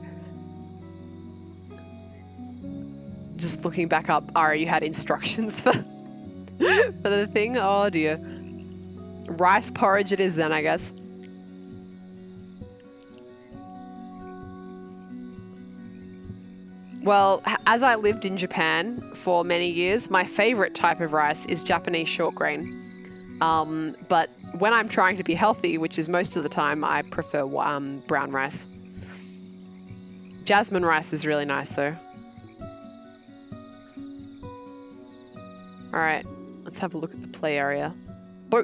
Just looking back up, Ari, you had instructions for the thing? Oh dear. Rice porridge it is then, I guess. Well, as I lived in Japan for many years, my favorite type of rice is Japanese short grain. But when I'm trying to be healthy, which is most of the time, I prefer brown rice. Jasmine rice is really nice though. All right, let's have a look at the play area. Oh.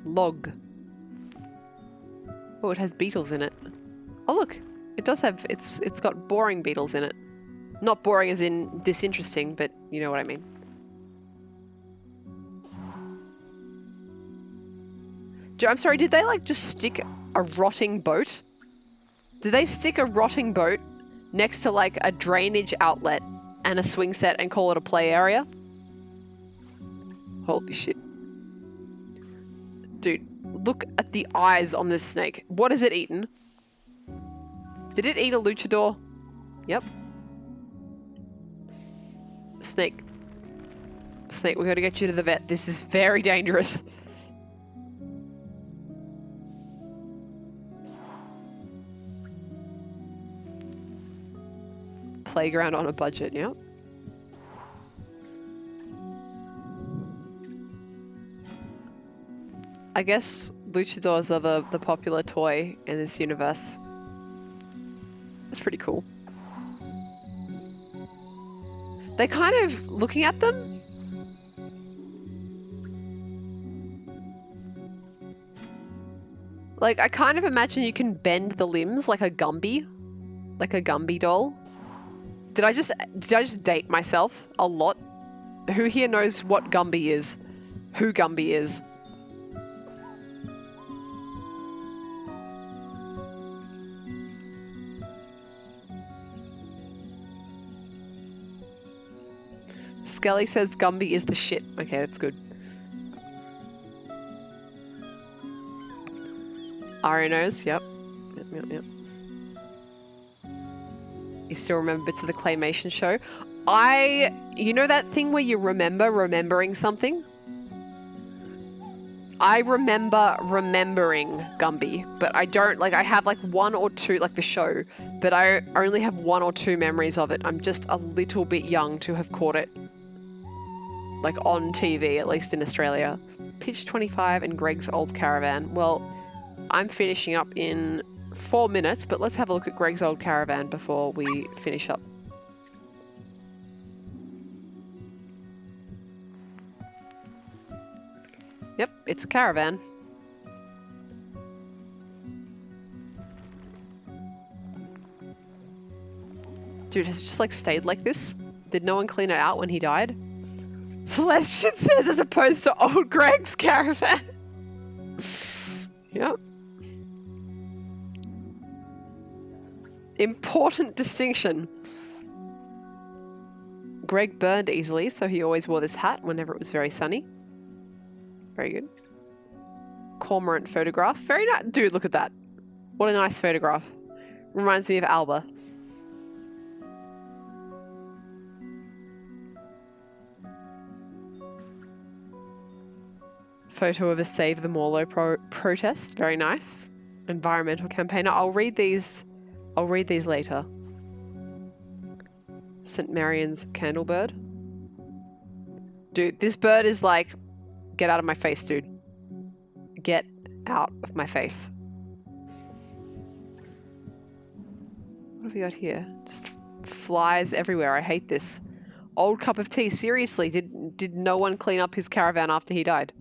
Log. Oh, it has beetles in it. Oh look, it does have, it's got boring beetles in it. Not boring as in disinteresting, but you know what I mean. I'm sorry, did they like just stick a rotting boat? Did they stick a rotting boat next to like a drainage outlet and a swing set and call it a play area? Holy shit. Dude, look at the eyes on this snake. What has it eaten? Did it eat a luchador? Yep. Snake. Snake, we gotta get you to the vet. This is very dangerous. Playground on a budget, yep. I guess luchadors are the popular toy in this universe. That's pretty cool. They kind of looking at them. Like, I kind of imagine you can bend the limbs like a Gumby. Like a Gumby doll. Did I just date myself a lot? Who here knows what Gumby is? Who Gumby is? Skelly says Gumby is the shit. Okay, that's good. Ari knows, yep. Yep. You still remember bits of the claymation show? You know that thing where you remembering something? I remember remembering Gumby, but I don't, like, I have like one or two, like the show, but I only have one or two memories of it. I'm just a little bit young to have caught it. Like on TV, at least in Australia. Pitch 25 and Greg's old caravan. Well, I'm finishing up in 4 minutes, but let's have a look at Greg's old caravan before we finish up. Yep, it's a caravan. Dude, has it just like stayed like this? Did no one clean it out when he died? Fleshit says as opposed to old Greg's caravan. Yep. Important distinction. Greg burned easily, so he always wore this hat whenever it was very sunny. Very good. Cormorant photograph. Very nice. Dude, look at that. What a nice photograph. Reminds me of Alba. Photo of a Save the Morlo protest. Very nice. Environmental campaigner. I'll read these later. St. Marian's candlebird. Dude, this bird is like, get out of my face, dude. Get out of my face. What have we got here? Just flies everywhere. I hate this. Old cup of tea. Seriously, did no one clean up his caravan after he died?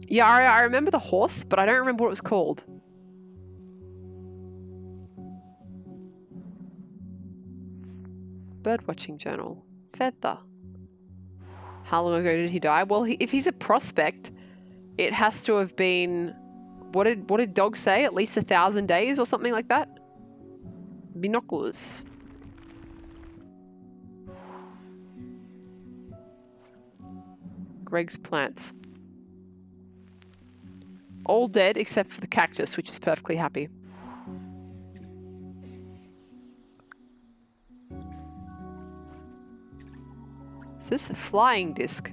Yeah, I remember the horse, but I don't remember what it was called. Birdwatching journal. Feather. How long ago did he die? Well, if he's a prospect, it has to have been... What did Dog say? At least 1,000 days or something like that? Binoculars. Greg's plants. All dead except for the cactus, which is perfectly happy. Is this a flying disc?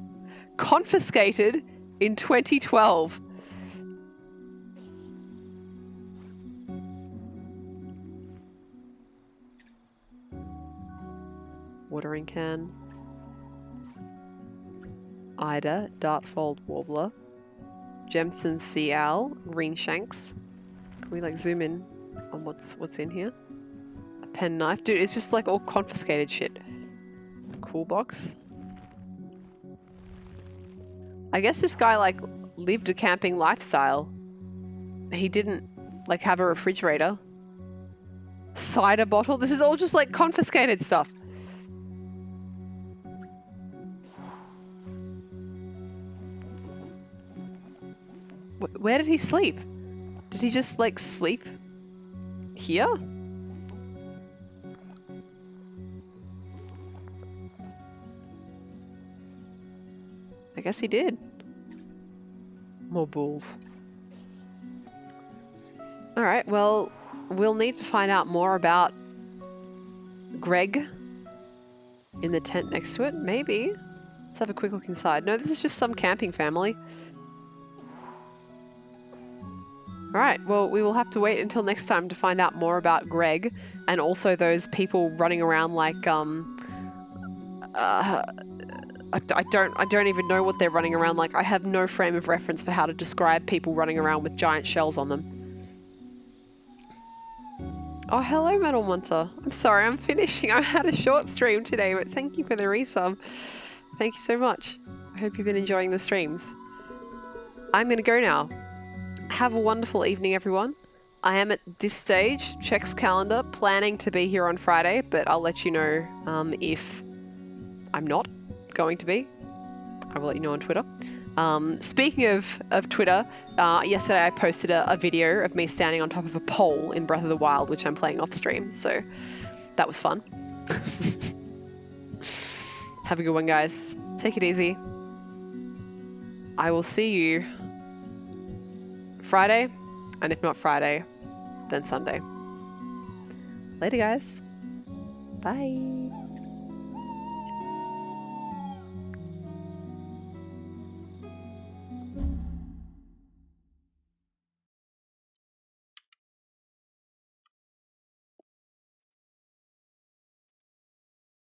Confiscated in 2012. Watering can. Ida, dartfold warbler. Jemson's sea owl, green shanks. Can we like zoom in on what's in here? A pen knife. Dude, it's just like all confiscated shit. Cool box. I guess this guy like lived a camping lifestyle. He didn't like have a refrigerator. Cider bottle. This is all just like confiscated stuff. Where did he sleep? Did he just like sleep here? I guess he did. More bulls. Alright, well, we'll need to find out more about Greg in the tent next to it. Maybe. Let's have a quick look inside. No, this is just some camping family. Alright, well, we will have to wait until next time to find out more about Greg and also those people running around like, I don't even know what they're running around like. I have no frame of reference for how to describe people running around with giant shells on them. Oh, hello, Metal Monster. I'm sorry, I'm finishing. I had a short stream today, but thank you for the resub. Thank you so much. I hope you've been enjoying the streams. I'm going to go now. Have a wonderful evening, everyone. I am at this stage, checks calendar, planning to be here on Friday, but I'll let you know if I'm not going to be. I will let you know on Twitter. Speaking of Twitter, yesterday I posted a video of me standing on top of a pole in Breath of the Wild, which I'm playing off stream, so that was fun. Have a good one, guys. Take it easy. I will see you Friday, and if not Friday, then Sunday. Later, guys. Bye.